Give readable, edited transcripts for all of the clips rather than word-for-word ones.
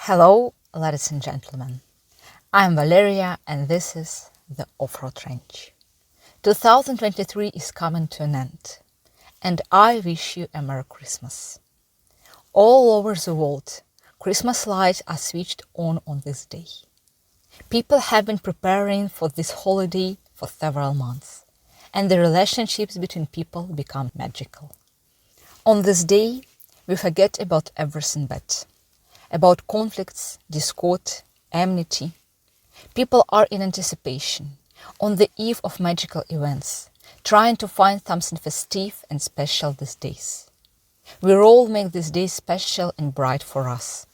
Hello, ladies and gentlemen. I'm Valeria and this is the Off-Road Range. 2023 is coming to an end and I wish you a Merry Christmas. All over the world, Christmas lights are switched on this day. People have been preparing for this holiday for several months and the relationships between people become magical. On this day, we forget about everything bad. About conflicts, discord, enmity. People are in anticipation, on the eve of magical events, trying to find something festive and special these days. We all make this day special and bright for us.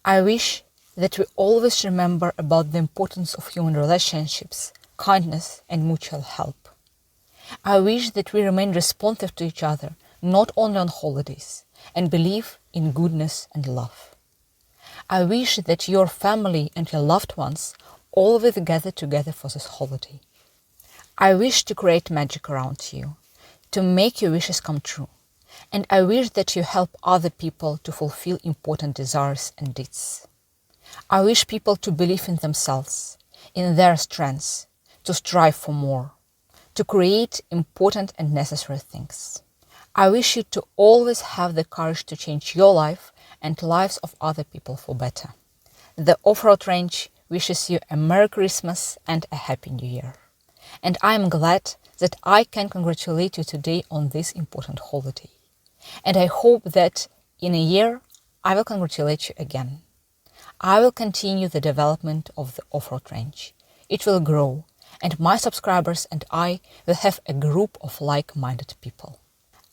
I wish that we always remember about the importance of human relationships, kindness and mutual help. I wish that we remain responsive to each other, not only on holidays, and believe in goodness and love. I wish that your family and your loved ones always gather together for this holiday. I wish to create magic around you, to make your wishes come true, and I wish that you help other people to fulfill important desires and deeds. I wish people to believe in themselves, in their strengths, to strive for more, to create important and necessary things. I wish you to always have the courage to change your life and lives of other people for better. The Off-Road Range wishes you a Merry Christmas and a Happy New Year. And I am glad that I can congratulate you today on this important holiday. And I hope that in a year I will congratulate you again. I will continue the development of the Off-Road Range. It will grow, and my subscribers and I will have a group of like-minded people.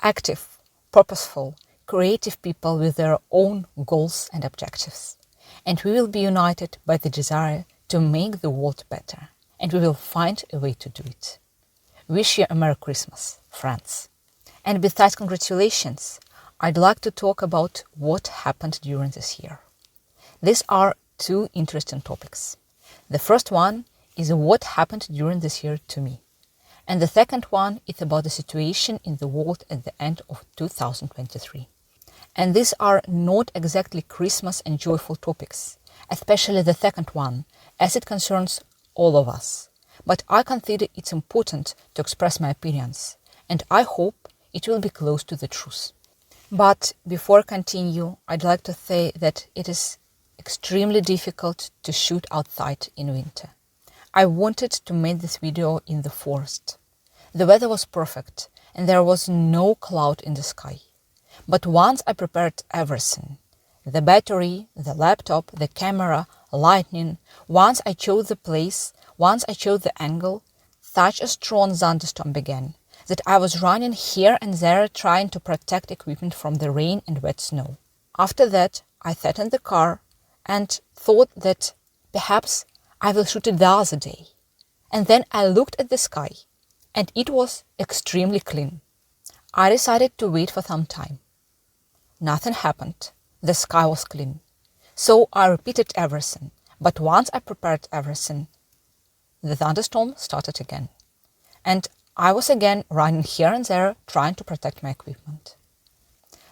Active, purposeful, creative people with their own goals and objectives. And we will be united by the desire to make the world better. And we will find a way to do it. Wish you a Merry Christmas, friends. And besides congratulations, I'd like to talk about what happened during this year. These are two interesting topics. The first one is what happened during this year to me. And the second one is about the situation in the world at the end of 2023. And these are not exactly Christmas and joyful topics, especially the second one, as it concerns all of us. But I consider it's important to express my opinions, and I hope it will be close to the truth. But before I continue, I'd like to say that it is extremely difficult to shoot outside in winter. I wanted to make this video in the forest. The weather was perfect, and there was no cloud in the sky. But once I prepared everything, the battery, the laptop, the camera, lighting, once I chose the place, once I chose the angle, such a strong thunderstorm began that I was running here and there trying to protect equipment from the rain and wet snow. After that, I sat in the car and thought that perhaps I will shoot it the other day. And then I looked at the sky and it was extremely clean. I decided to wait for some time. Nothing happened. The sky was clean. So I repeated everything. But once I prepared everything, the thunderstorm started again. And I was again running here and there trying to protect my equipment.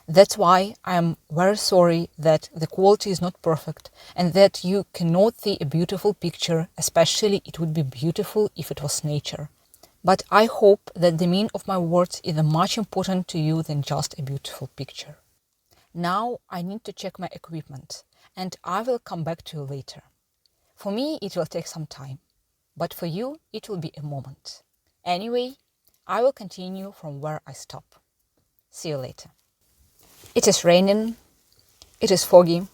That's why I am very sorry that the quality is not perfect and that you cannot see a beautiful picture, especially it would be beautiful if it was nature. But I hope that the meaning of my words is much important to you than just a beautiful picture. Now I need to check my equipment and I will come back to you later. For me it will take some time, but for you it will be a moment. Anyway, I will continue from where I stop. See you later. It is raining, it is foggy,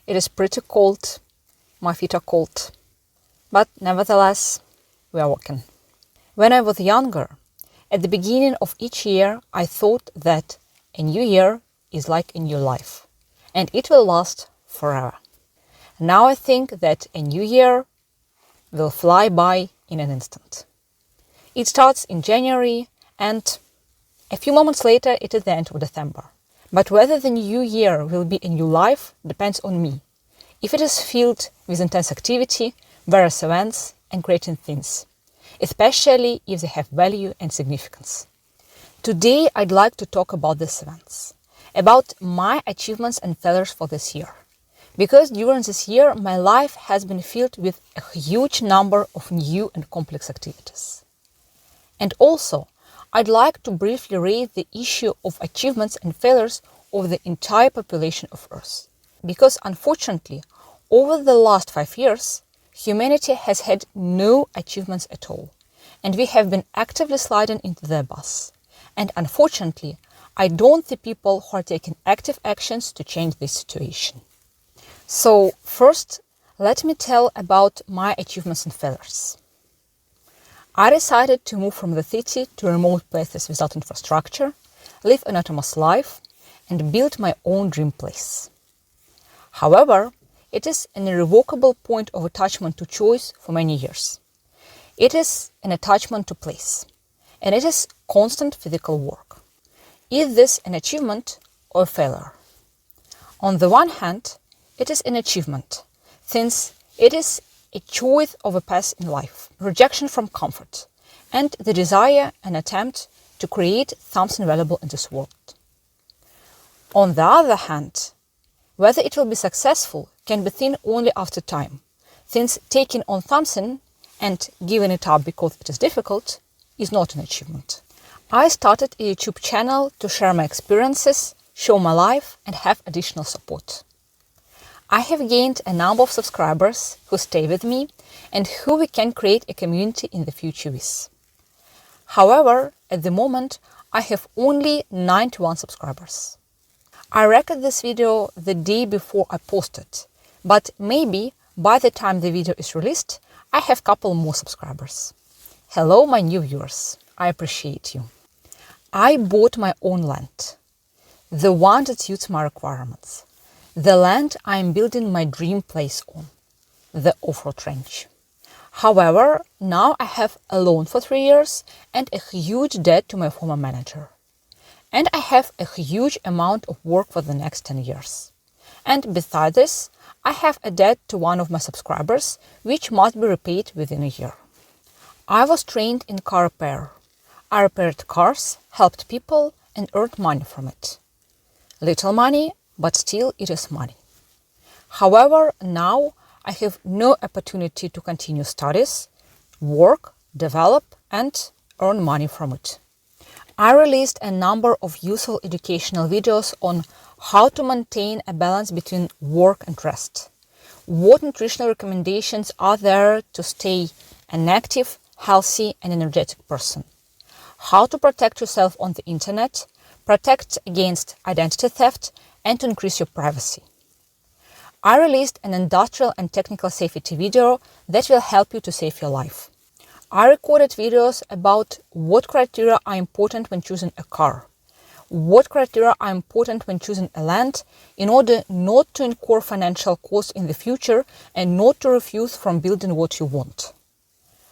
it is pretty cold, my feet are cold, but nevertheless we are walking. When I was younger, at the beginning of each year, I thought that a new year is like a new life, and it will last forever. Now I think that a new year will fly by in an instant. It starts in January, and a few moments later it is the end of December. But whether the new year will be a new life depends on me. If it is filled with intense activity, various events and creating things, especially if they have value and significance. Today I'd like to talk about these events, about my achievements and failures for this year. because during this year my life has been filled with a huge number of new and complex activities. And also, I'd like to briefly raise the issue of achievements and failures of the entire population of Earth. Because unfortunately, over the last 5 years, humanity has had no achievements at all, and we have been actively sliding into the abyss. And unfortunately, I don't see people who are taking active actions to change this situation. So first, let me tell about my achievements and failures. I decided to move from the city to remote places without infrastructure, live an autonomous life, and build my own dream place. However, it is an irrevocable point of attachment to choice for many years. It is an attachment to place, and it is constant physical work. Is this an achievement or a failure? On the one hand, it is an achievement, since it is a choice of a path in life, rejection from comfort, and the desire and attempt to create something valuable in this world. On the other hand, whether it will be successful can be seen only after time, since taking on something and giving it up because it is difficult is not an achievement. I started a YouTube channel to share my experiences, show my life, and have additional support. I have gained a number of subscribers who stay with me and who we can create a community in the future with. However, at the moment, I have only 91 subscribers. I record this video the day before I post it, but maybe by the time the video is released, I have a couple more subscribers. Hello, my new viewers. I appreciate you. I bought my own land, the one that suits my requirements. The land I am building my dream place on, the off-road ranch. However, now I have a loan for 3 years and a huge debt to my former manager. And I have a huge amount of work for the next 10 years. And besides this, I have a debt to one of my subscribers, which must be repaid within a year. I was trained in car repair. I repaired cars, helped people, and earned money from it. Little money, but still it is money. However, now I have no opportunity to continue studies, work, develop, and earn money from it. I released a number of useful educational videos on how to maintain a balance between work and rest. What nutritional recommendations are there to stay an active, healthy, and energetic person? How to protect yourself on the internet, protect against identity theft, and to increase your privacy. I released an industrial and technical safety video that will help you to save your life. I recorded videos about what criteria are important when choosing a car, what criteria are important when choosing a land in order not to incur financial costs in the future and not to refuse from building what you want.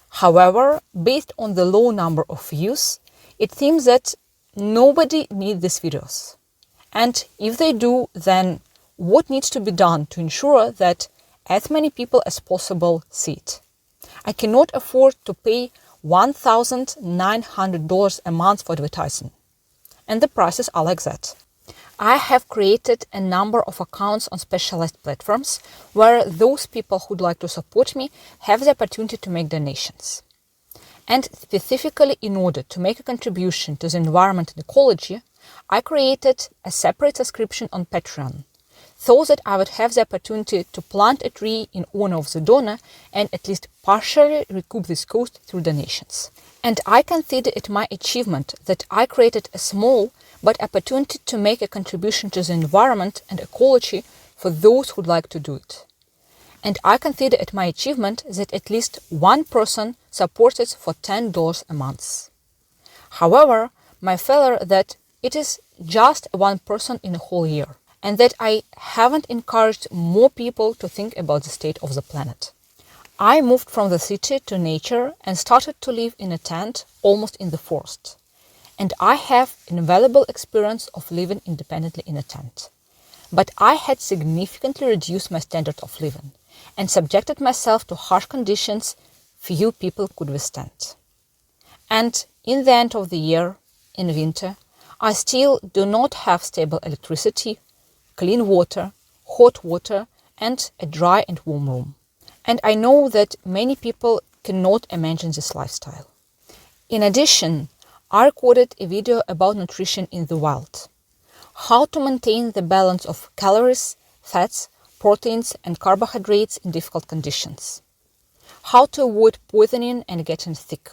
However, based on the low number of views, it seems that nobody needs these videos. And if they do, then what needs to be done to ensure that as many people as possible see it? I cannot afford to pay $1,900 a month for advertising. And the prices are like that. I have created a number of accounts on specialized platforms where those people who'd like to support me have the opportunity to make donations. And specifically in order to make a contribution to the environment and ecology, I created a separate subscription on Patreon, so that I would have the opportunity to plant a tree in honor of the donor and at least partially recoup this cost through donations. And I consider it my achievement that I created a small but opportunity to make a contribution to the environment and ecology for those who'd like to do it. And I consider it my achievement that at least one person supported for $10 a month. However, my failure that it is just one person in a whole year, and that I haven't encouraged more people to think about the state of the planet. I moved from the city to nature and started to live in a tent almost in the forest. And I have invaluable experience of living independently in a tent. But I had significantly reduced my standard of living and subjected myself to harsh conditions few people could withstand. And in the end of the year, in winter, I still do not have stable electricity, clean water, hot water, and a dry and warm room. And I know that many people cannot imagine this lifestyle. In addition, I recorded a video about nutrition in the wild. How to maintain the balance of calories, fats, proteins and carbohydrates in difficult conditions. How to avoid poisoning and getting sick.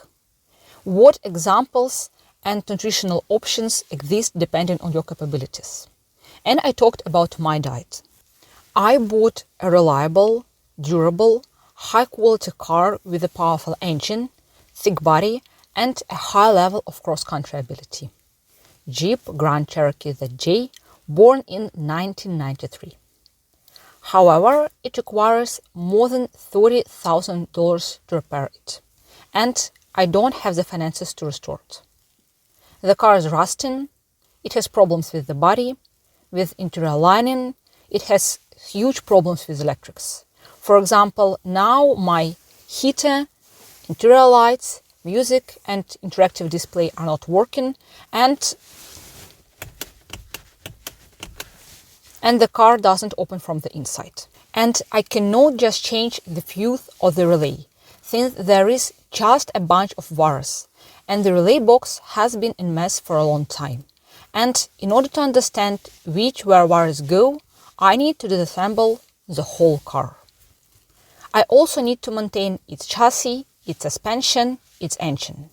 What examples and nutritional options exist depending on your capabilities. And I talked about my diet. I bought a reliable, durable, high-quality car with a powerful engine, thick body, and a high level of cross-country ability. Jeep Grand Cherokee ZJ, born in 1993. However, it requires more than $30,000 to repair it, and I don't have the finances to restore it. The car is rusting, it has problems with the body, with interior lining, it has huge problems with electrics. For example, now my heater, interior lights, music and interactive display are not working, and the car doesn't open from the inside. And I cannot just change the fuse or the relay, since there is just a bunch of wires, and the relay box has been in mess for a long time. And in order to understand where wires go, I need to disassemble the whole car. I also need to maintain its chassis, its suspension, its engine.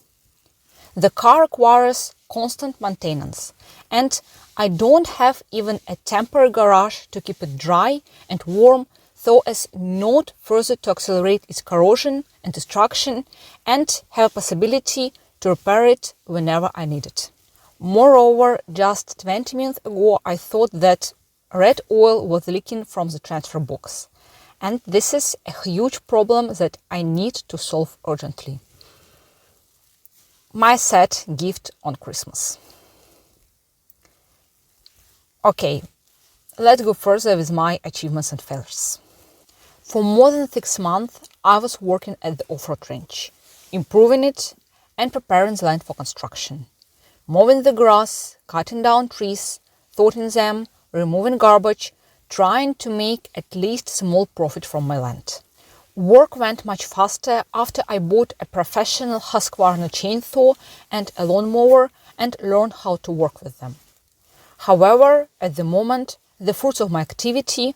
The car requires constant maintenance, and I don't have even a temporary garage to keep it dry and warm so as not further to accelerate its corrosion and destruction, and have a possibility to repair it whenever I need it. Moreover, just 20 minutes ago I thought that red oil was leaking from the transfer box, and this is a huge problem that I need to solve urgently. My sad gift on Christmas. Okay, let's go further with my achievements and failures. For more than 6 months, I was working at the off-road range, improving it and preparing the land for construction, mowing the grass, cutting down trees, sorting them, removing garbage, trying to make at least small profit from my land. Work went much faster after I bought a professional Husqvarna chainsaw and a lawnmower and learned how to work with them. However, at the moment, the fruits of my activity,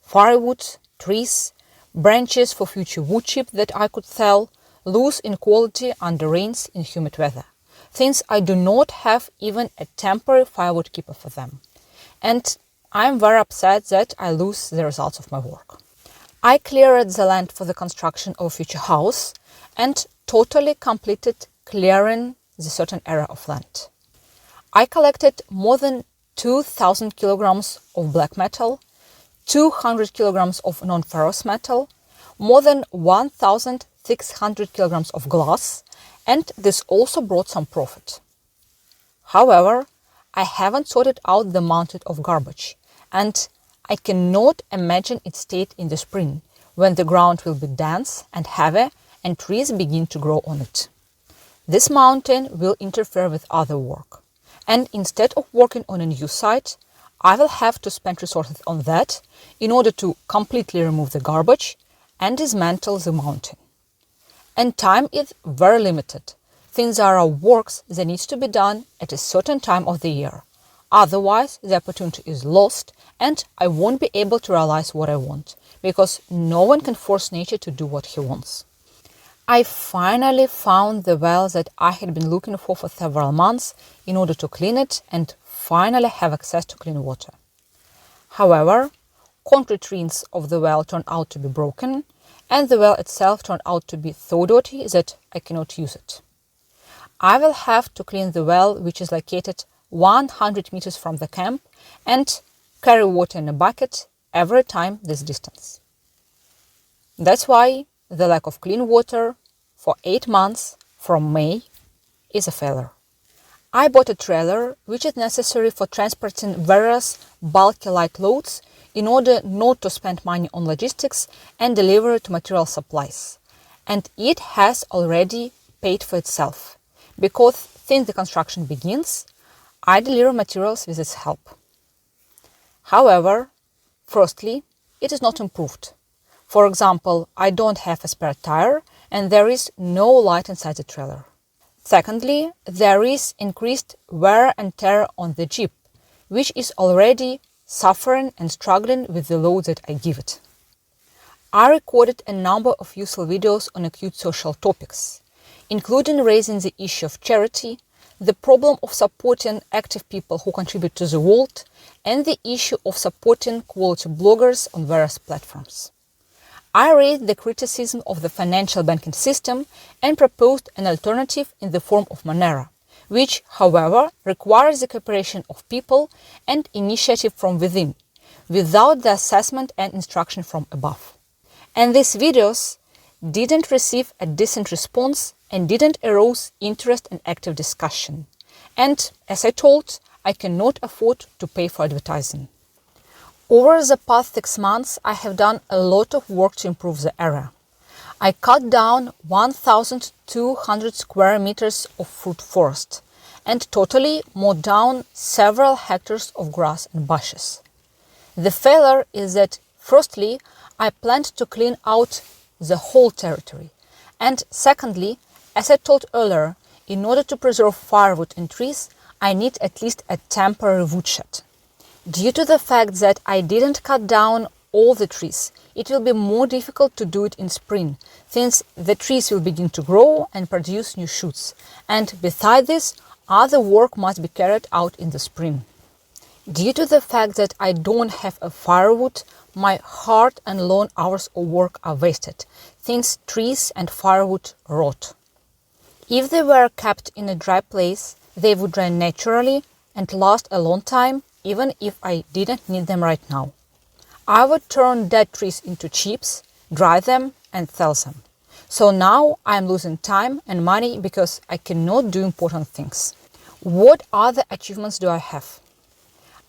firewood, trees, branches for future wood chip that I could sell, lose in quality under rains in humid weather, since I do not have even a temporary firewood keeper for them. And I am very upset that I lose the results of my work. I cleared the land for the construction of a future house and totally completed clearing the certain area of land. I collected more than 2,000 kilograms of black metal, 200 kilograms of non-ferrous metal, more than 1,600 kilograms of glass, and this also brought some profit. However, I haven't sorted out the mountain of garbage, and I cannot imagine its state in the spring, when the ground will be dense and heavy and trees begin to grow on it. This mountain will interfere with other work, and instead of working on a new site, I will have to spend resources on that in order to completely remove the garbage and dismantle the mountain. And time is very limited, since there are works that need to be done at a certain time of the year. Otherwise, the opportunity is lost and I won't be able to realize what I want, because no one can force nature to do what he wants. I finally found the well that I had been looking for several months in order to clean it and finally have access to clean water. However, concrete rings of the well turned out to be broken, and the well itself turned out to be so dirty that I cannot use it. I will have to clean the well, which is located 100 meters from the camp, and carry water in a bucket every time this distance. That's why the lack of clean water for 8 months from May is a failure. I bought a trailer which is necessary for transporting various bulky light loads in order not to spend money on logistics and delivery to material supplies. And it has already paid for itself, because since the construction begins, I deliver materials with its help. However, firstly, it is not improved. For example, I don't have a spare tire and there is no light inside the trailer. Secondly, there is increased wear and tear on the Jeep, which is already suffering and struggling with the load that I give it. I recorded a number of useful videos on acute social topics, including raising the issue of charity, the problem of supporting active people who contribute to the world, and the issue of supporting quality bloggers on various platforms. I raised the criticism of the financial banking system and proposed an alternative in the form of Monero, which, however, requires the cooperation of people and initiative from within, without the assessment and instruction from above. And these videos didn't receive a decent response and didn't arouse interest and active discussion. And, as I told, I cannot afford to pay for advertising. Over the past 6 months, I have done a lot of work to improve the area. I cut down 1,200 square meters of fruit forest and totally mowed down several hectares of grass and bushes. The failure is that, firstly, I planned to clean out the whole territory. And secondly, as I told earlier, in order to preserve firewood and trees, I need at least a temporary woodshed. Due to the fact that I didn't cut down all the trees, it will be more difficult to do it in spring, since the trees will begin to grow and produce new shoots. And beside this, other work must be carried out in the spring. Due to the fact that I don't have a firewood, my hard and long hours of work are wasted, since trees and firewood rot. If they were kept in a dry place, they would dry naturally and last a long time, even if I didn't need them right now. I would turn dead trees into chips, dry them and sell them. So now I am losing time and money because I cannot do important things. What other achievements do I have?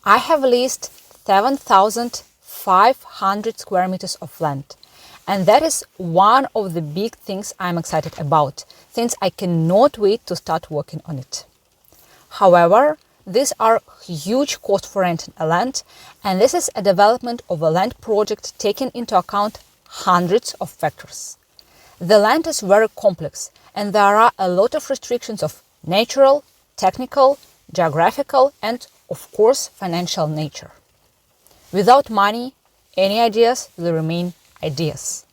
I have leased 7,500 square meters of land, and that is one of the big things I'm excited about, since I cannot wait to start working on it. However, these are huge costs for renting a land, and this is a development of a land project taking into account hundreds of factors. The land is very complex, and there are a lot of restrictions of natural, technical, geographical, and, of course, financial nature. Without money, any ideas will remain ideas.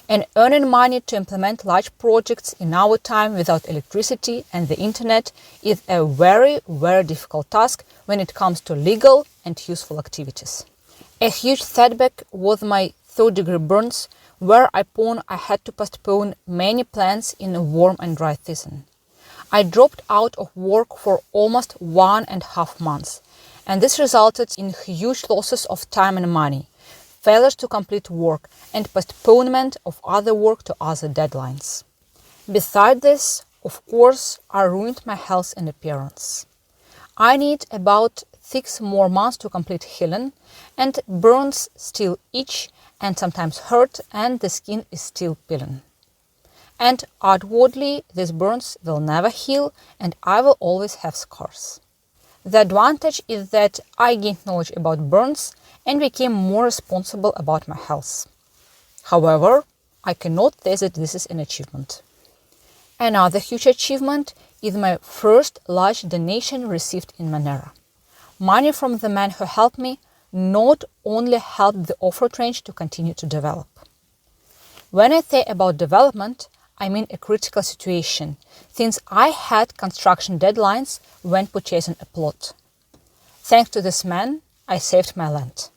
And earning money to implement large projects in our time without electricity and the internet is a very, very difficult task when it comes to legal and useful activities. A huge setback was my third-degree burns, where I had to postpone many plans in a warm and dry season. I dropped out of work for almost 1.5 months, and this resulted in huge losses of time and money, failures to complete work, and postponement of other work to other deadlines. Besides this, of course, I ruined my health and appearance. I need about 6 more months to complete healing, and burns still itch and sometimes hurt, and the skin is still peeling. And outwardly, these burns will never heal, and I will always have scars. The advantage is that I gained knowledge about burns and became more responsible about my health. However, I cannot say that this is an achievement. Another huge achievement is my first large donation received in Monero. Money from the man who helped me not only helped the off-road range to continue to develop. When I say about development, I mean a critical situation, since I had construction deadlines when purchasing a plot. Thanks to this man, I saved my land.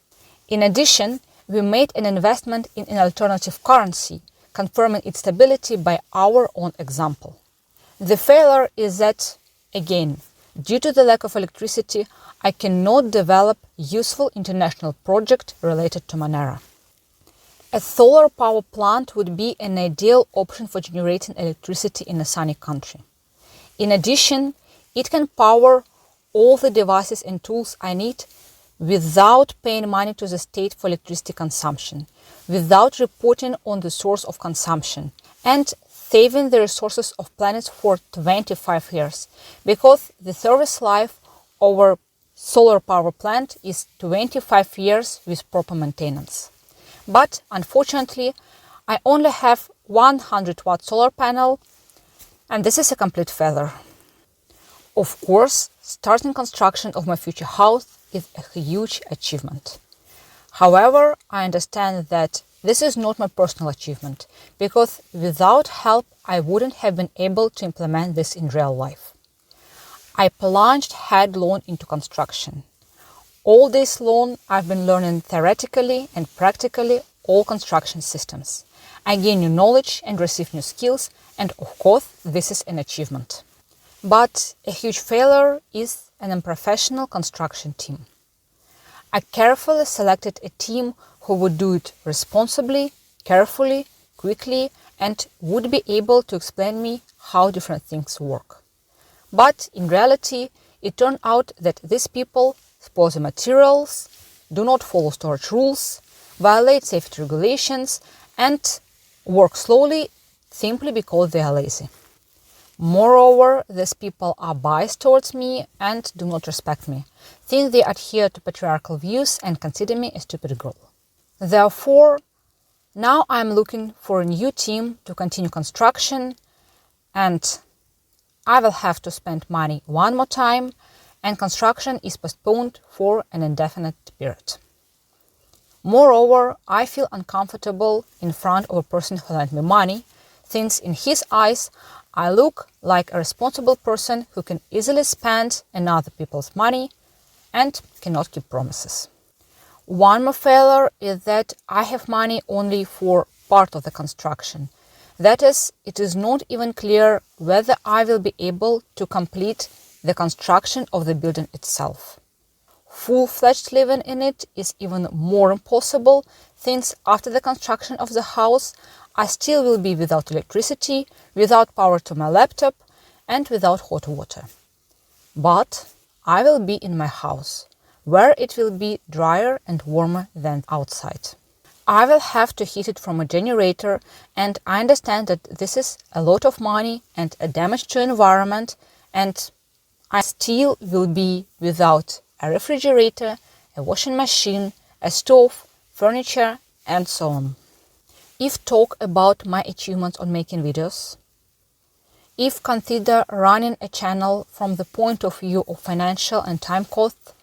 In addition, we made an investment in an alternative currency, confirming its stability by our own example. The failure is that, again, due to the lack of electricity, I cannot develop useful international project related to Monero. A solar power plant would be an ideal option for generating electricity in a sunny country. In addition, it can power all the devices and tools I need without paying money to the state for electricity consumption, without reporting on the source of consumption, and saving the resources of planets for 25 years, because the service life of our solar power plant is 25 years with proper maintenance. But unfortunately, I only have 100-watt solar panel, and this is a complete failure. Of course, starting construction of my future house is a huge achievement. However, I understand that this is not my personal achievement, because without help I wouldn't have been able to implement this in real life. I plunged headlong into construction. All this long I've been learning theoretically and practically all construction systems. I gain new knowledge and receive new skills, and of course this is an achievement. But a huge failure is an unprofessional construction team. I carefully selected a team who would do it responsibly, carefully, quickly, and would be able to explain me how different things work. But in reality, it turned out that these people spoil the materials, do not follow storage rules, violate safety regulations, and work slowly simply because they are lazy. Moreover, these people are biased towards me and do not respect me, since they adhere to patriarchal views and consider me a stupid girl. Therefore, now I am looking for a new team to continue construction, and I will have to spend money one more time, and construction is postponed for an indefinite period. Moreover, I feel uncomfortable in front of a person who lent me money, since in his eyes I look like a responsible person who can easily spend another people's money and cannot keep promises. One more failure is that I have money only for part of the construction. That is, it is not even clear whether I will be able to complete the construction of the building itself. Full-fledged living in it is even more impossible, since after the construction of the house, I still will be without electricity, without power to my laptop, and without hot water. But I will be in my house, where it will be drier and warmer than outside. I will have to heat it from a generator, and I understand that this is a lot of money and a damage to the environment, and I still will be without a refrigerator, a washing machine, a stove, furniture, and so on. If talk about my achievements on making videos, if consider running a channel from the point of view of financial and time cost,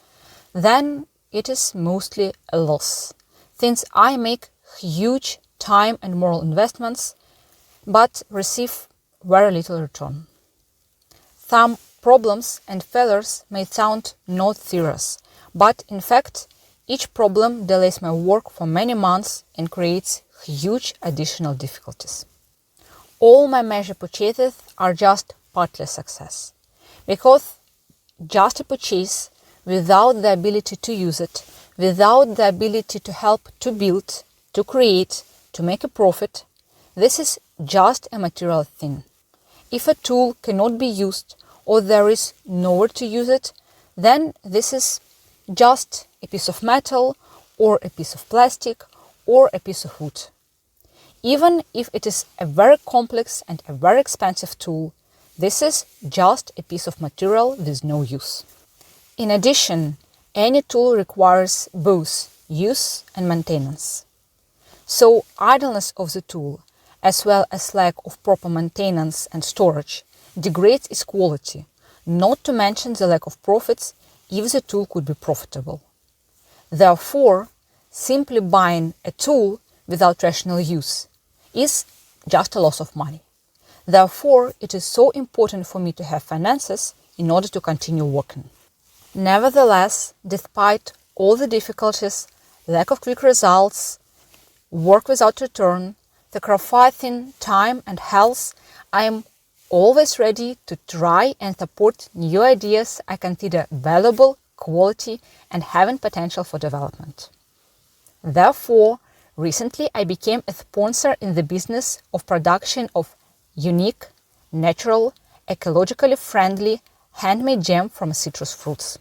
then it is mostly a loss, since I make huge time and moral investments, but receive very little return. Some problems and failures may sound not serious, but in fact, each problem delays my work for many months and creates huge additional difficulties. All my major purchases are just partly success, because just a purchase without the ability to use it, without the ability to help to build, to create, to make a profit, this is just a material thing. If a tool cannot be used or there is nowhere to use it, then this is just a piece of metal or a piece of plastic or a piece of wood. Even if it is a very complex and a very expensive tool, this is just a piece of material with no use. In addition, any tool requires both use and maintenance. So idleness of the tool, as well as lack of proper maintenance and storage, degrades its quality, not to mention the lack of profits if the tool could be profitable. Therefore, simply buying a tool without rational use is just a loss of money. Therefore, it is so important for me to have finances in order to continue working. Nevertheless, despite all the difficulties, lack of quick results, work without return, sacrificing time and health, I am always ready to try and support new ideas I consider valuable, quality, and having potential for development. Therefore, recently I became a sponsor in the business of production of unique, natural, ecologically friendly, handmade jam from citrus fruits.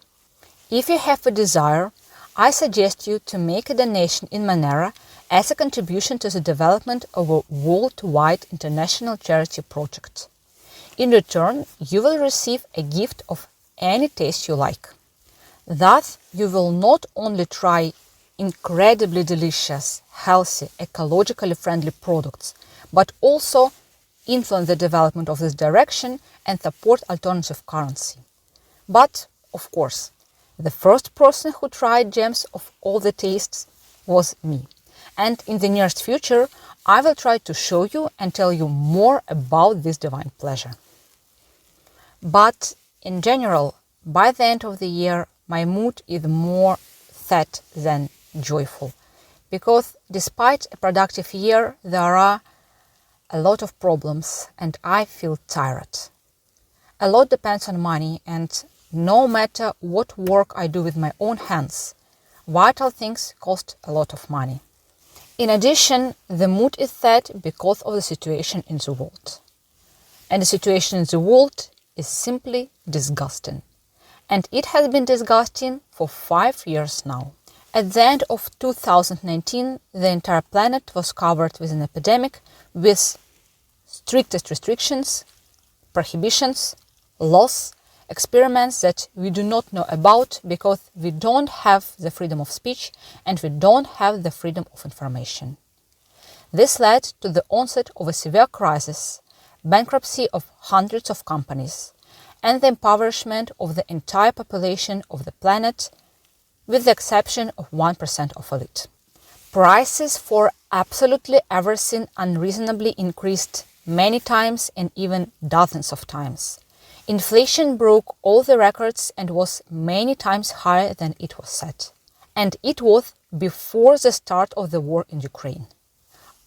If you have a desire, I suggest you to make a donation in Monero as a contribution to the development of a worldwide international charity project. In return, you will receive a gift of any taste you like. Thus, you will not only try incredibly delicious, healthy, ecologically friendly products, but also influence the development of this direction and support alternative currency. But, of course, the first person who tried gems of all the tastes was me. And in the nearest future, I will try to show you and tell you more about this divine pleasure. But in general, by the end of the year, my mood is more sad than joyful, because despite a productive year, there are a lot of problems and I feel tired. A lot depends on money, and no matter what work I do with my own hands, vital things cost a lot of money. In addition, the mood is sad because of the situation in the world. And the situation in the world is simply disgusting. And it has been disgusting for 5 years now. At the end of 2019, the entire planet was covered with an epidemic with strictest restrictions, prohibitions, laws, experiments that we do not know about because we don't have the freedom of speech and we don't have the freedom of information. This led to the onset of a severe crisis, bankruptcy of hundreds of companies, and the impoverishment of the entire population of the planet, with the exception of 1% of elite. Prices for absolutely everything unreasonably increased many times and even dozens of times. Inflation broke all the records and was many times higher than it was set. And it was before the start of the war in Ukraine.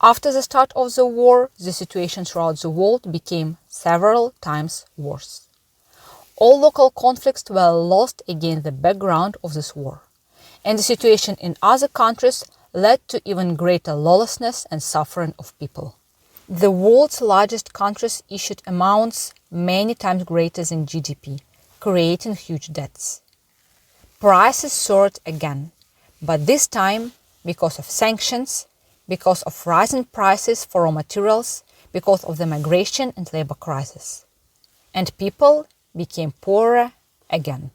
After the start of the war, the situation throughout the world became several times worse. All local conflicts were lost against the background of this war. And the situation in other countries led to even greater lawlessness and suffering of people. The world's largest countries issued amounts many times greater than GDP, creating huge debts. Prices soared again, but this time because of sanctions, because of rising prices for raw materials, because of the migration and labor crisis. And people became poorer again.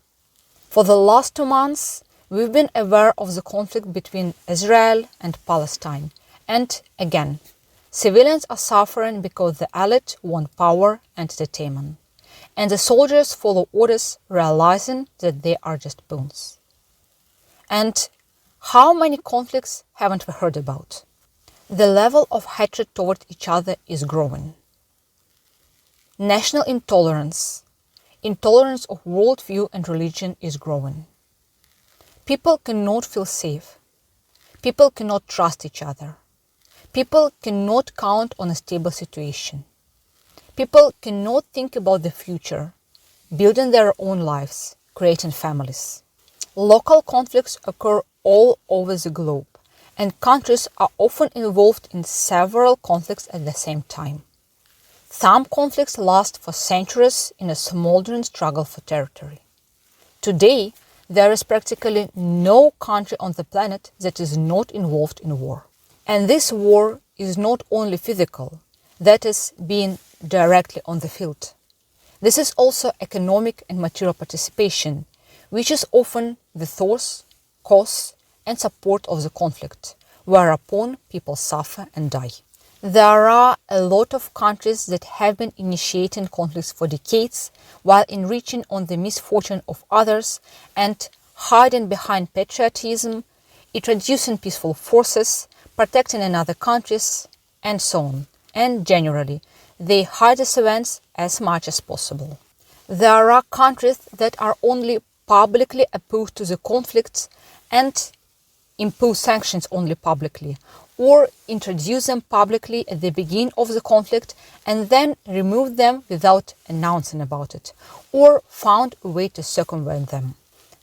For the last 2 months, we've been aware of the conflict between Israel and Palestine, and again, civilians are suffering because the elite want power and entertainment, and the soldiers follow orders realizing that they are just pawns. And how many conflicts haven't we heard about? The level of hatred toward each other is growing. National intolerance of worldview and religion is growing. People cannot feel safe. People cannot trust each other. People cannot count on a stable situation. People cannot think about the future, building their own lives, creating families. Local conflicts occur all over the globe, and countries are often involved in several conflicts at the same time. Some conflicts last for centuries in a smoldering struggle for territory. Today, there is practically no country on the planet that is not involved in war. And this war is not only physical, that is, being directly on the field. This is also economic and material participation, which is often the source, cause, and support of the conflict, whereupon people suffer and die. There are a lot of countries that have been initiating conflicts for decades while enriching on the misfortune of others and hiding behind patriotism, introducing peaceful forces, protecting another countries, and so on. And generally, they hide these events as much as possible. There are countries that are only publicly opposed to the conflicts and impose sanctions only publicly, or introduce them publicly at the beginning of the conflict and then remove them without announcing about it, or found a way to circumvent them.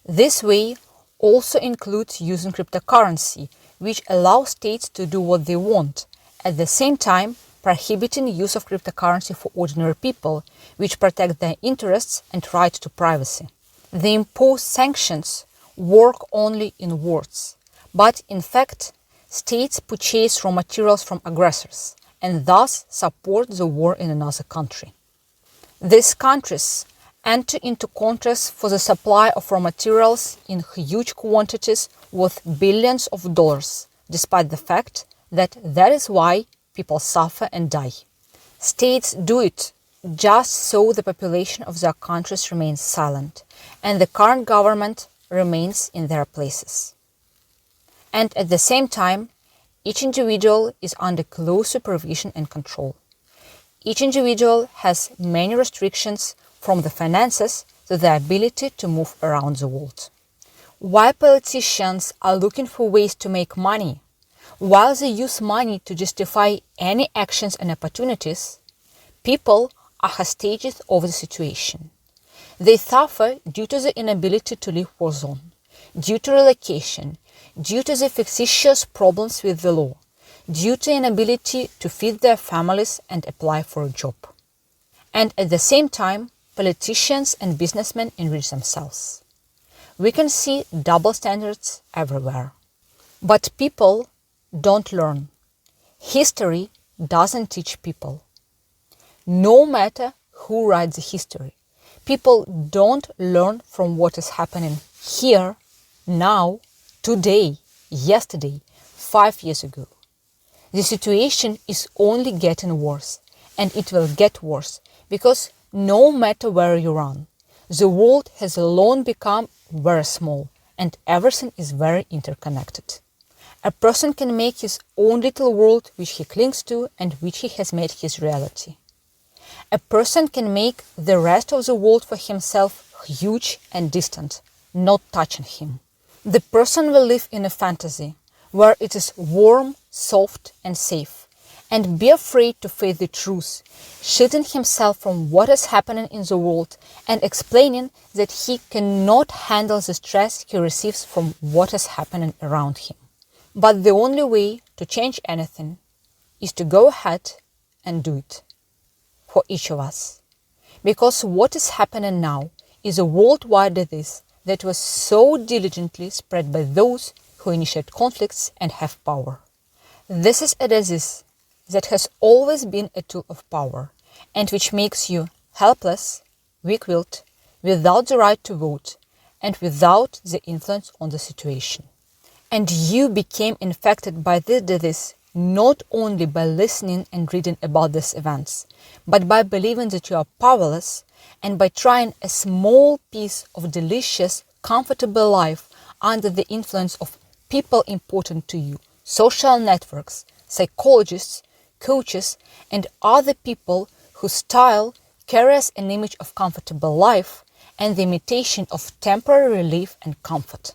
This way also includes using cryptocurrency, which allows states to do what they want, at the same time prohibiting use of cryptocurrency for ordinary people, which protect their interests and right to privacy. The imposed sanctions work only in words, but in fact, states purchase raw materials from aggressors and thus support the war in another country. These countries enter into contracts for the supply of raw materials in huge quantities worth billions of dollars, despite the fact that that is why people suffer and die. States do it just so the population of their countries remains silent and the current government remains in their places. And at the same time, each individual is under close supervision and control. Each individual has many restrictions, from the finances to the ability to move around the world. While politicians are looking for ways to make money, while they use money to justify any actions and opportunities, people are hostages of the situation. They suffer due to the inability to leave war zone, due to relocation, due to the vexatious problems with the law, due to inability to feed their families and apply for a job. And at the same time, politicians and businessmen enrich themselves. We can see double standards everywhere. But people don't learn. History doesn't teach people. No matter who writes the history, people don't learn from what is happening here, now, today, yesterday, 5 years ago. The situation is only getting worse, and it will get worse because no matter where you run, the world has alone become very small and everything is very interconnected. A person can make his own little world which he clings to and which he has made his reality. A person can make the rest of the world for himself huge and distant, not touching him. The person will live in a fantasy where it is warm, soft and safe, and be afraid to face the truth, shielding himself from what is happening in the world and explaining that he cannot handle the stress he receives from what is happening around him. But the only way to change anything is to go ahead and do it, for each of us. Because what is happening now is a worldwide disease that was so diligently spread by those who initiate conflicts and have power. This is a disease that has always been a tool of power and which makes you helpless, weak-willed, without the right to vote and without the influence on the situation. And you became infected by this disease not only by listening and reading about these events, but by believing that you are powerless and by trying a small piece of delicious, comfortable life under the influence of people important to you, social networks, psychologists, coaches, and other people whose style carries an image of comfortable life and the imitation of temporary relief and comfort.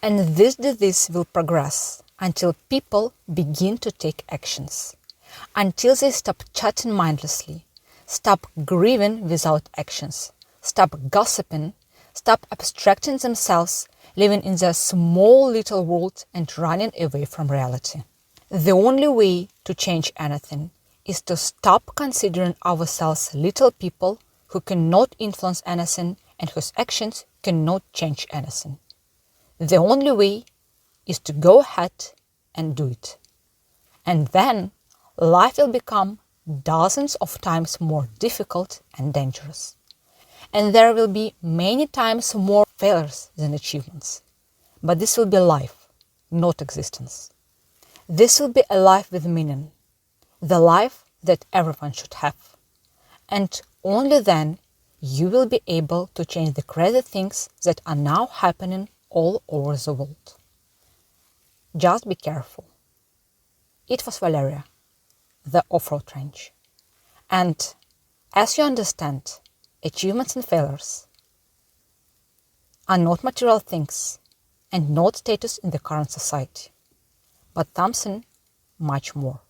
And this disease will progress until people begin to take actions, until they stop chatting mindlessly, stop grieving without actions, stop gossiping, stop abstracting themselves, living in their small little world and running away from reality. The only way to change anything is to stop considering ourselves little people who cannot influence anything and whose actions cannot change anything. The only way is to go ahead and do it. And then life will become dozens of times more difficult and dangerous. And there will be many times more failures than achievements. But this will be life, not existence. This will be a life with meaning, the life that everyone should have. And only then you will be able to change the crazy things that are now happening all over the world. Just be careful. It was Valeria, the off-road trench. And as you understand, achievements and failures are not material things and not status in the current society, but something much more.